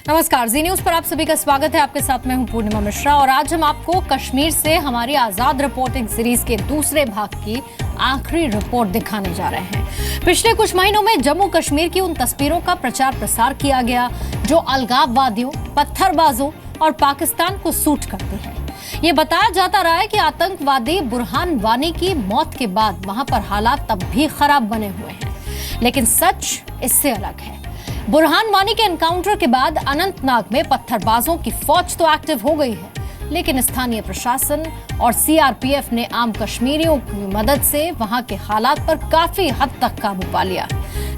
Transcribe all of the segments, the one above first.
नमस्कार, जी न्यूज पर आप सभी का स्वागत है। आपके साथ मैं हूं पूर्णिमा मिश्रा और आज हम आपको कश्मीर से हमारी आजाद रिपोर्टिंग सीरीज के दूसरे भाग की आखिरी रिपोर्ट दिखाने जा रहे हैं। पिछले कुछ महीनों में जम्मू कश्मीर की उन तस्वीरों का प्रचार प्रसार किया गया जो अलगाववादियों, पत्थरबाजों और पाकिस्तान को सूट करती है। ये बताया जाता रहा है कि आतंकवादी बुरहान वानी की मौत के बाद वहां पर हालात तब भी खराब बने हुए हैं, लेकिन सच इससे अलग है। बुरहान वानी के एनकाउंटर के बाद अनंतनाग में पत्थरबाजों की फौज तो एक्टिव हो गई है, लेकिन स्थानीय प्रशासन और सीआरपीएफ ने आम कश्मीरियों की मदद से वहां के हालात पर काफी हद तक काबू पा लिया।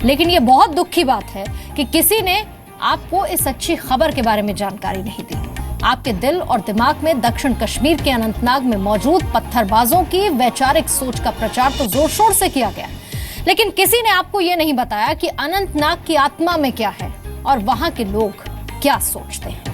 लेकिन ये बहुत दुख की बात है कि किसी ने आपको इस अच्छी खबर के बारे में जानकारी नहीं दी। आपके दिल और दिमाग में दक्षिण कश्मीर के अनंतनाग में मौजूद पत्थरबाजों की वैचारिक सोच का प्रचार तो जोर शोर से किया गया, लेकिन किसी ने आपको यह नहीं बताया कि अनंतनाग की आत्मा में क्या है और वहां के लोग क्या सोचते हैं।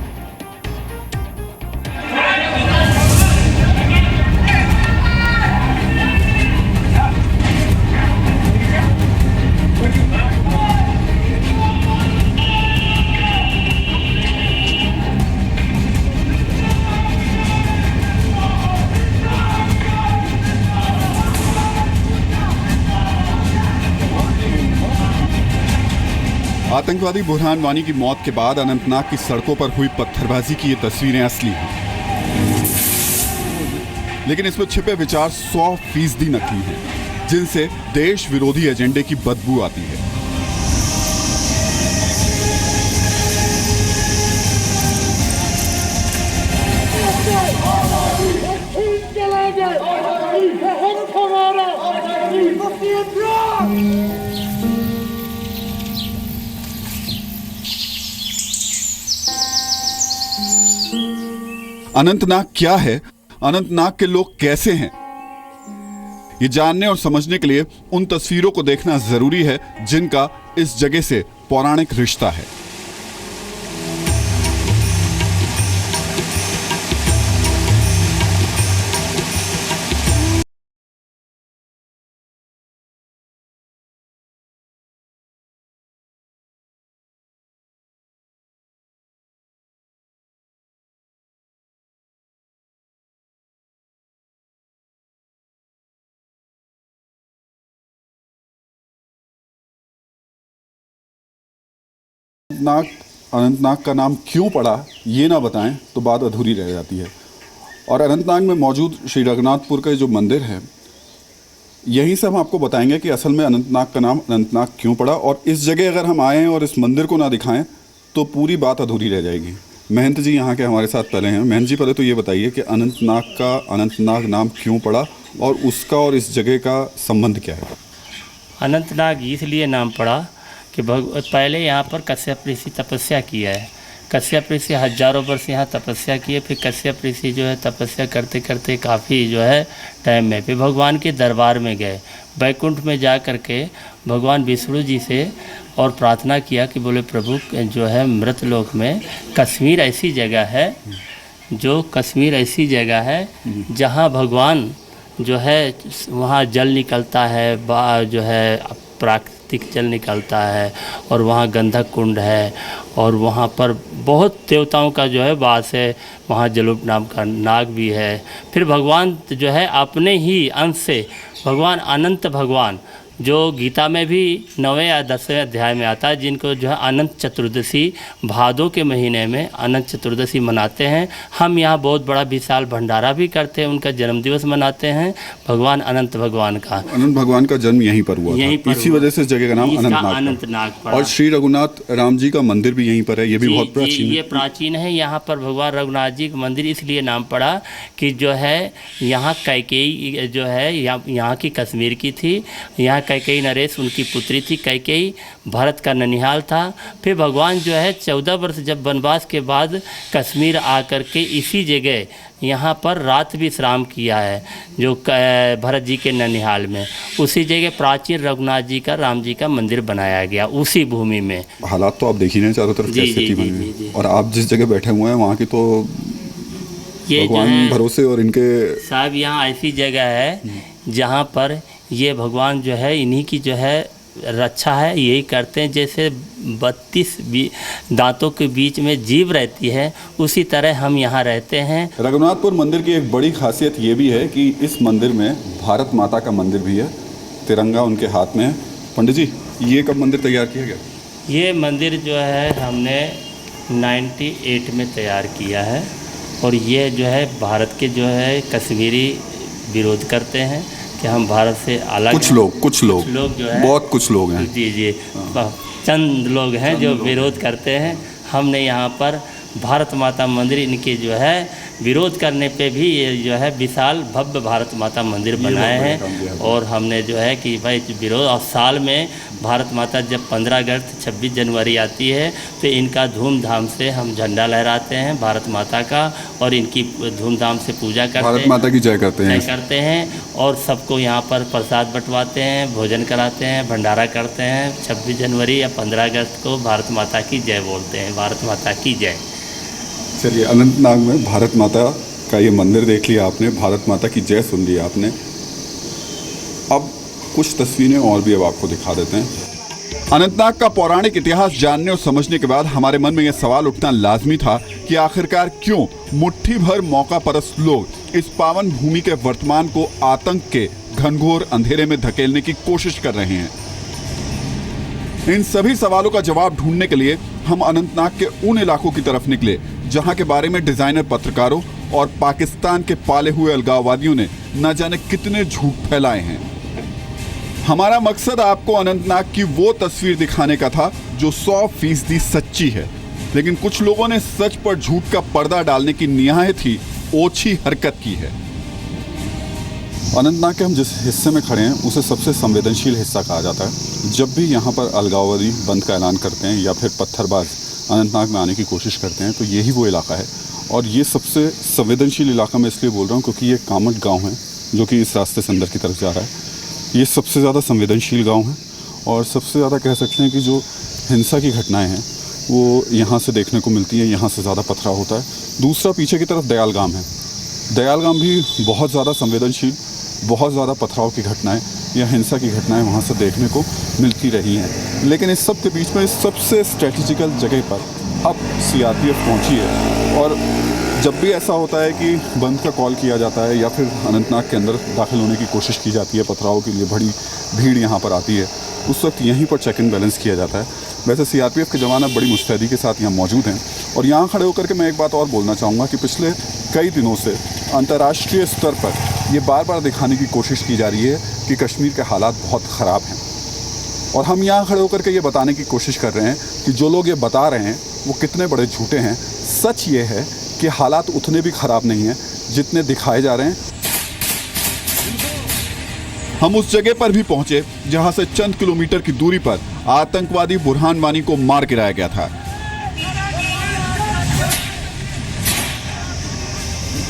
आतंकवादी बुरहान वानी की मौत के बाद अनंतनाग की सड़कों पर हुई पत्थरबाजी की ये तस्वीरें असली हैं, लेकिन इसमें छिपे विचार 100% नकली हैं, जिनसे देश विरोधी एजेंडे की बदबू आती है। अनंतनाग क्या है, अनंतनाग के लोग कैसे हैं, ये जानने और समझने के लिए उन तस्वीरों को देखना जरूरी है जिनका इस जगह से पौराणिक रिश्ता है। अनंतनाग का नाम क्यों पड़ा ये ना बताएं तो बात अधूरी रह जाती है। और अनंतनाग में मौजूद श्री रघुनाथपुर का जो मंदिर है, यहीं से हम आपको बताएंगे कि असल में अनंतनाग का नाम अनंतनाग क्यों पड़ा। और इस जगह अगर हम आएँ और इस मंदिर को ना दिखाएं तो पूरी बात अधूरी रह जाएगी। महंत जी यहाँ के हमारे साथ पहले हैं। महंत जी, पहले तो ये बताइए कि अनंतनाग नाम क्यों पड़ा और उसका और इस जगह का संबंध क्या है। अनंतनाग इसलिए नाम पड़ा कि पहले यहाँ पर कश्यप ऋषि तपस्या किया है। कश्यप ऋषि हजारों वर्ष यहाँ तपस्या किए। फिर कश्यप ऋषि जो है तपस्या करते करते काफ़ी जो है टाइम में फिर भगवान के दरबार में गए। बैकुंठ में जा कर के भगवान विष्णु जी से और प्रार्थना किया कि बोले प्रभु जो है मृत लोक में कश्मीर ऐसी जगह है, जहाँ भगवान जो है वहाँ जल निकलता है, जो है प्राकृतिक जल निकलता है और वहाँ गंधक कुंड है और वहाँ पर बहुत देवताओं का जो है वास है। वहाँ जलोप नाम का नाग भी है। फिर भगवान जो है अपने ही अंश से भगवान अनंत भगवान जो गीता में भी 9वें या 10वें अध्याय में आता है, जिनको जो है अनंत चतुर्दशी भादों के महीने में अनंत चतुर्दशी मनाते हैं। हम यहाँ बहुत बड़ा विशाल भंडारा भी करते हैं, उनका जन्मदिवस मनाते हैं भगवान अनंत भगवान का। अनंत भगवान का जन्म यहीं पर हुआ था, इसी वजह से इस जगह का नाम अनंतनाग पड़ा। और श्री रघुनाथ राम जी का मंदिर भी यहीं पर है, ये भी बहुत प्राचीन है। ये प्राचीन है। यहाँ पर भगवान रघुनाथ जी का मंदिर इसलिए नाम पड़ा कि जो है यहाँ कैकेयी जो है यहाँ की कश्मीर की थी। यहाँ कैकेयी नरेश उनकी पुत्री थी। कैकेयी भरत का ननिहाल था। फिर भगवान जो है 14 वर्ष जब वनवास के बाद कश्मीर आकर के इसी जगह यहाँ पर रात विश्राम किया है, जो भरत जी के ननिहाल में। उसी जगह प्राचीन रघुनाथ जी का राम जी का मंदिर बनाया गया, उसी भूमि में। हालात तो आप देख ही रहे हैं चारों तरफ कैसी बनी हुई, और आप जिस जगह बैठे हुए हैं वहाँ की तो भगवान भरोसे और इनके साहब यहाँ ऐसी जगह है जहाँ पर ये भगवान जो है इन्हीं की जो है रक्षा है यही करते हैं। जैसे 32 दांतों के बीच में जीभ रहती है, उसी तरह हम यहाँ रहते हैं। रघुनाथपुर मंदिर की एक बड़ी खासियत ये भी है कि इस मंदिर में भारत माता का मंदिर भी है, तिरंगा उनके हाथ में है। पंडित जी, ये कब मंदिर तैयार किया गया? ये मंदिर जो है हमने 98 में तैयार किया है, और ये जो है भारत के जो है कश्मीरी विरोध करते हैं कि हम भारत से अलग कुछ लोग जो है, बहुत कुछ लोग हैं, जी चंद लोग हैं जो विरोध करते हैं। हमने यहाँ पर भारत माता मंदिर, इनके जो है विरोध करने पे भी ये जो है विशाल भव्य भारत माता मंदिर बनाए हैं। और हमने जो है कि भाई विरोध, और साल में भारत माता जब 15 अगस्त 26 जनवरी आती है तो इनका धूमधाम से हम झंडा लहराते हैं भारत माता का, और इनकी धूमधाम से पूजा करते हैं, भारत माता की जय करते हैं और सबको यहाँ पर प्रसाद बंटवाते हैं, भोजन कराते हैं, भंडारा करते हैं। 26 जनवरी या 15 अगस्त को भारत माता की जय बोलते हैं, भारत माता की जय। चलिए, अनंतनाग में भारत माता का ये मंदिर देख लिया आपने, भारत माता की जय सुन ली आपने। अब कुछ तस्वीरें और भी अब आपको दिखा देते हैं। अनंतनाग का पौराणिक इतिहास जानने और समझने के बाद हमारे मन में यह सवाल उठना लाजमी था कि आखिरकार क्यों मुट्ठी भर मौका परस्त लोग इस पावन भूमि के वर्तमान को आतंक के घनघोर अंधेरे में धकेलने की कोशिश कर रहे हैं। इन सभी सवालों का जवाब ढूंढने के लिए हम अनंतनाग के उन इलाकों की तरफ निकले जहां के बारे में डिजाइनर पत्रकारों और पाकिस्तान के पाले हुए अलगाववादियों ने न जाने कितने झूठ फैलाए हैं। हमारा मकसद आपको अनंतनाग की वो तस्वीर दिखाने का था जो 100% सच्ची है, लेकिन कुछ लोगों ने सच पर झूठ का पर्दा डालने की निहायत ही ओछी हरकत की है। अनंतनाग के हम जिस हिस्से में खड़े हैं उसे सबसे संवेदनशील हिस्सा कहा जाता है। जब भी यहाँ पर अलगाववादी बंद का ऐलान करते हैं या फिर पत्थरबाज अनंतनाग में आने की कोशिश करते हैं तो यही वो इलाका है। और ये सबसे संवेदनशील इलाका मैं इसलिए बोल रहा हूँ क्योंकि ये कामट गांव है जो कि इस रास्ते से अंदर की तरफ जा रहा है। ये सबसे ज़्यादा संवेदनशील गांव है और सबसे ज़्यादा कह सकते हैं कि जो हिंसा की घटनाएं हैं वो यहाँ से देखने को मिलती हैं, यहाँ से ज़्यादा पथराव होता है। दूसरा पीछे की तरफ दयालगाम है। दयालगाम भी बहुत ज़्यादा संवेदनशील, बहुत ज़्यादा पथराव की घटनाएं या हिंसा की घटनाएं वहाँ से देखने को मिलती रही हैं। लेकिन इस सब के बीच में इस सबसे स्ट्रेटेजिकल जगह पर अब सीआरपीएफ पहुँची है। और जब भी ऐसा होता है कि बंद का कॉल किया जाता है या फिर अनंतनाग के अंदर दाखिल होने की कोशिश की जाती है, पथराव के लिए बड़ी भीड़ यहाँ पर आती है, उस वक्त यहीं पर चेक एंड बैलेंस किया जाता है। वैसे सीआरपीएफ के जवान बड़ी मुस्तैदी के साथ यहाँ मौजूद हैं। और यहाँ खड़े होकर के मैं एक बात और बोलना चाहूँगा कि पिछले कई दिनों से अंतर्राष्ट्रीय स्तर पर ये बार बार दिखाने की कोशिश की जा रही है कि कश्मीर के हालात बहुत ख़राब हैं। और हम यहाँ खड़े होकर के ये बताने की कोशिश कर रहे हैं कि जो लोग ये बता रहे हैं वो कितने बड़े झूठे हैं। सच ये है कि हालात उतने भी ख़राब नहीं हैं जितने दिखाए जा रहे हैं। हम उस जगह पर भी पहुंचे जहां से चंद किलोमीटर की दूरी पर आतंकवादी बुरहान वानी को मार गिराया गया था।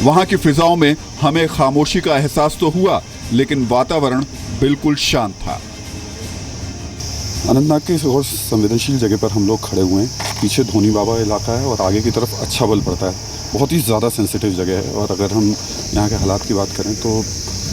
वहां की फिजाओं में हमें खामोशी का एहसास तो हुआ, लेकिन वातावरण बिल्कुल शांत था। अनंतनाग की इस और संवेदनशील जगह पर हम लोग खड़े हुए हैं। पीछे धोनी बाबा इलाका है और आगे की तरफ अच्छा बल पड़ता है। बहुत ही ज़्यादा सेंसिटिव जगह है। और अगर हम यहाँ के हालात की बात करें तो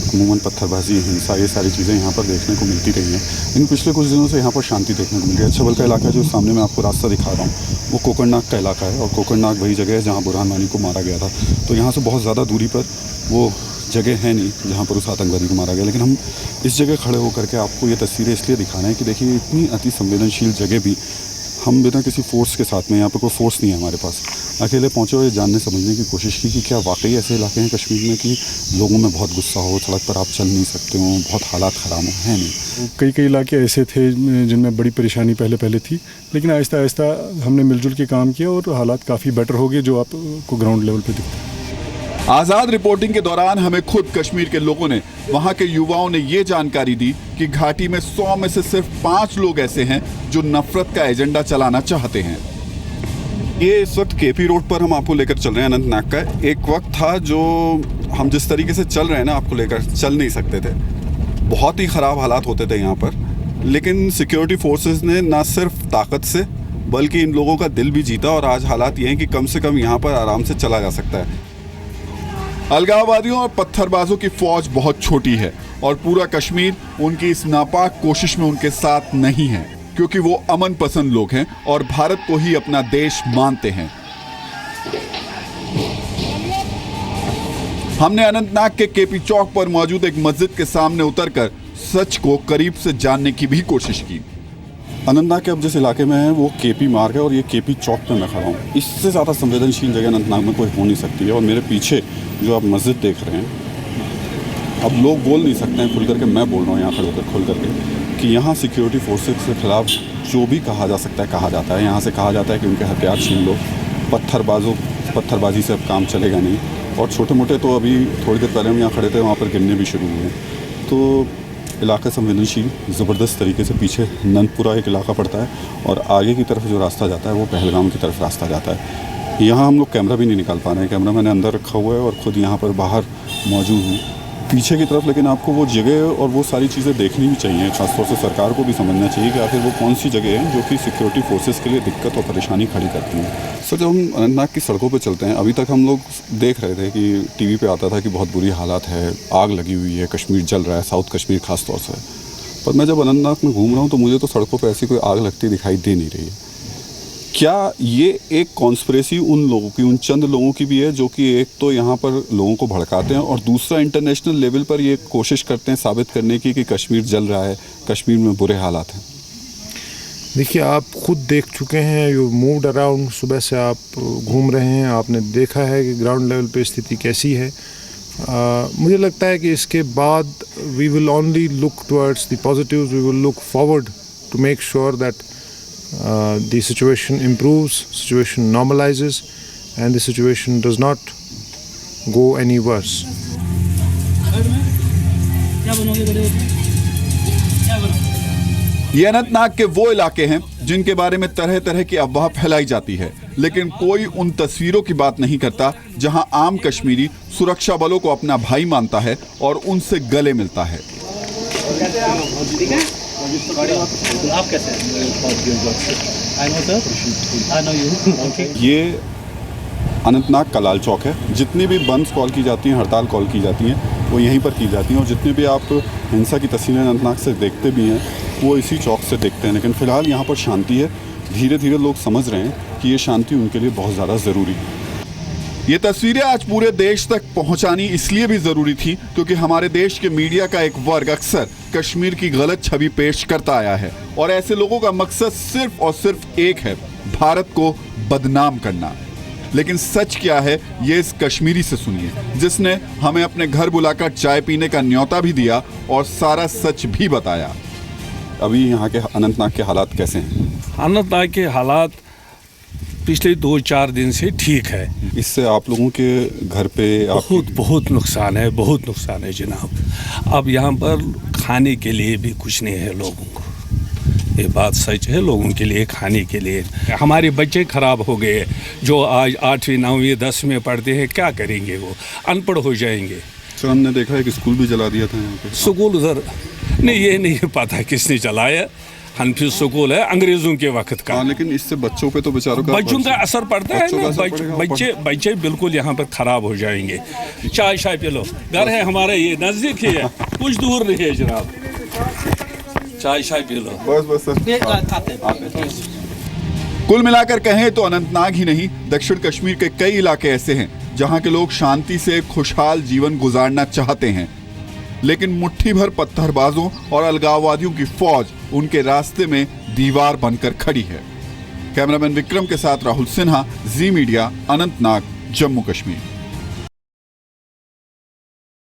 अमूमन पत्थरबाजी, हिंसा, ये सारी चीज़ें यहाँ पर देखने को मिलती रही हैं। लेकिन पिछले कुछ दिनों से यहाँ पर शांति देखने को मिल रही है। अच्छा बल का इलाका जो सामने मैं आपको रास्ता दिखा रहा हूँ वो कोकरनाग का इलाका है। और कोकरनाग वही जगह है जहाँ बुरहान वानी को मारा गया था। तो यहाँ से बहुत ज़्यादा दूरी पर वो जगह है नहीं जहाँ पर उस आतंकवादी को मारा गया। लेकिन हम इस जगह खड़े होकर के आपको ये तस्वीरें इसलिए दिखा रहे हैं कि देखिए इतनी अति संवेदनशील जगह भी हम बिना किसी फोर्स के साथ में, यहाँ पर कोई फोर्स नहीं है हमारे पास, अकेले पहुँचे हुए जानने समझने की कोशिश की कि क्या वाकई ऐसे इलाके हैं कश्मीर में कि लोगों में बहुत गुस्सा हो, सड़क पर आप चल नहीं सकते हो, बहुत हालात ख़राब हैं नहीं। कई इलाके ऐसे थे जिनमें बड़ी परेशानी पहले थी, लेकिन आहिस्ता आहिस्ता हमने मिलजुल के काम किया और हालात काफ़ी बेटर हो गए जो आपको ग्राउंड लेवल पर दिखता है। आजाद रिपोर्टिंग के दौरान हमें खुद कश्मीर के लोगों ने, वहां के युवाओं ने ये जानकारी दी कि घाटी में 100 में से सिर्फ 5 लोग ऐसे हैं जो नफरत का एजेंडा चलाना चाहते हैं। ये इस वक्त केपी रोड पर हम आपको लेकर चल रहे हैं अनंतनाग का। एक वक्त था जो हम जिस तरीके से चल रहे हैं ना, आपको लेकर चल नहीं सकते थे। बहुत ही ख़राब हालात होते थे यहाँ पर। लेकिन सिक्योरिटी फोर्सेस ने ना सिर्फ ताकत से बल्कि इन लोगों का दिल भी जीता और आज हालात ये हैं कि कम से कम यहाँ पर आराम से चला जा सकता है। अलगाववादियों और पत्थरबाजों की फौज बहुत छोटी है और पूरा कश्मीर उनकी इस नापाक कोशिश में उनके साथ नहीं है, क्योंकि वो अमन पसंद लोग हैं और भारत को ही अपना देश मानते हैं। हमने अनंतनाग के केपी चौक पर मौजूद एक मस्जिद के सामने उतरकर सच को करीब से जानने की भी कोशिश की। अनंतनाग के अब जिस इलाके में है वो केपी मार्ग है और ये केपी चौक पे मैं खड़ा हूँ। इससे ज़्यादा संवेदनशील जगह अनंतनाग में कोई हो नहीं सकती है। और मेरे पीछे जो आप मस्जिद देख रहे हैं, अब लोग बोल नहीं सकते हैं खुल करके, मैं बोल रहा हूँ यहाँ खड़े होकर खुल करके कि यहाँ सिक्योरिटी फोर्सेस के खिलाफ जो भी कहा जा सकता है कहा जाता है। यहाँ से कहा जाता है कि उनके हथियार छीन लो, पत्थरबाजी से अब काम चलेगा नहीं। और छोटे मोटे तो अभी थोड़ी देर पहले हम यहाँ खड़े थे, वहाँ पर गिरने भी शुरू हुए। तो इलाका संवेदनशील ज़बरदस्त तरीके से, पीछे नंदपुरा एक इलाका पड़ता है और आगे की तरफ जो रास्ता जाता है वो पहलगाम की तरफ रास्ता जाता है। यहाँ हम लोग कैमरा भी नहीं निकाल पा रहे हैं, कैमरा मैंने अंदर रखा हुआ है और ख़ुद यहाँ पर बाहर मौजूद हूँ पीछे की तरफ। लेकिन आपको वो जगह और वो सारी चीज़ें देखनी भी चाहिए, खासतौर से सरकार को भी समझना चाहिए कि आखिर वो कौन सी जगह है जो कि सिक्योरिटी फोर्सेस के लिए दिक्कत और परेशानी खड़ी करती हैं। सर, जब हम अनंतनाग की सड़कों पर चलते हैं, अभी तक हम लोग देख रहे थे कि टीवी पे आता था कि बहुत बुरी हालात है, आग लगी हुई है, कश्मीर जल रहा है, साउथ कश्मीर खास तौर से। पर मैं जब अनंतनाग में घूम रहा हूँ तो मुझे तो सड़कों पर ऐसी कोई आग लगती दिखाई दे नहीं रही है। क्या ये एक कॉन्स्पिरेसी उन लोगों की, उन चंद लोगों की भी है जो कि एक तो यहाँ पर लोगों को भड़काते हैं और दूसरा इंटरनेशनल लेवल पर ये कोशिश करते हैं साबित करने की कि कश्मीर जल रहा है, कश्मीर में बुरे हालात हैं? देखिए, आप खुद देख चुके हैं, यू मूव्ड अराउंड, सुबह से आप घूम रहे हैं, आपने देखा है कि ग्राउंड लेवल पे स्थिति कैसी है। मुझे लगता है कि इसके बाद we will only look towards the positives, we will look forward to make sure that the situation improves, situation normalizes, and the situation does not go any worse. ये अनंतनाग के वो इलाके हैं जिनके बारे में तरह तरह की अफवाह फैलाई जाती है, लेकिन कोई उन तस्वीरों की बात नहीं करता जहां आम कश्मीरी सुरक्षा बलों को अपना भाई मानता है और उनसे गले मिलता है। आप कैसे ये अनंतनाग का लाल चौक है। जितनी भी बंद कॉल की जाती हैं, हड़ताल कॉल की जाती हैं, वो यहीं पर की जाती हैं। और जितने भी आप हिंसा की तस्वीरें अनंतनाग से देखते भी हैं वो इसी चौक से देखते हैं। लेकिन फ़िलहाल यहाँ पर शांति है। धीरे धीरे लोग समझ रहे हैं कि ये शांति उनके लिए बहुत ज़्यादा ज़रूरी है। ये तस्वीरें आज पूरे देश तक पहुंचानी इसलिए भी ज़रूरी थी क्योंकि हमारे देश के मीडिया का एक वर्ग अक्सर कश्मीर की गलत छवि पेश करता आया है और ऐसे लोगों का मकसद सिर्फ और सिर्फ एक है, भारत को बदनाम करना। लेकिन सच क्या है ये इस कश्मीरी से सुनिए, जिसने हमें अपने घर बुलाकर चाय पीने का न्योता भी दिया और सारा सच भी बताया। अभी यहाँ के अनंतनाग के हालात कैसे हैं? अनंतनाग के हालात पिछले 2-4 दिन से ठीक है। इससे आप लोगों के घर पे बहुत नुकसान है, बहुत नुकसान है जनाब। अब यहाँ पर खाने के लिए भी कुछ नहीं है लोगों को, ये बात सच है। लोगों के लिए खाने के लिए हमारे बच्चे खराब हो गए, जो आज 8वीं 9वीं 10वीं में पढ़ते हैं, क्या करेंगे? वो अनपढ़ हो जाएंगे। सर, हमने देखा है कि स्कूल भी जला दिया था यहाँ पे। स्कूल उधर नहीं, ये नहीं पता किसने जलाया। हनफी स्कूल है अंग्रेजों के वक्त का। लेकिन इससे बच्चों पे तो बेचारों का असर पड़ता है ना। बच्चे बिल्कुल यहाँ पर खराब हो जाएंगे। चाय पी लो, घर है हमारा, ये नजदीक ही है, कुछ दूर नहीं है जनाब। चाय पी लो। बस सर। कुल मिलाकर कहें तो अनंतनाग ही नहीं, दक्षिण कश्मीर के कई इलाके ऐसे हैं जहाँ के लोग शांति से खुशहाल जीवन गुजारना चाहते हैं, लेकिन मुट्ठी भर पत्थरबाजों और अलगाववादियों की फौज उनके रास्ते में दीवार बनकर खड़ी है। कैमरामैन विक्रम के साथ राहुल सिन्हा, जी मीडिया, अनंतनाग, जम्मू कश्मीर।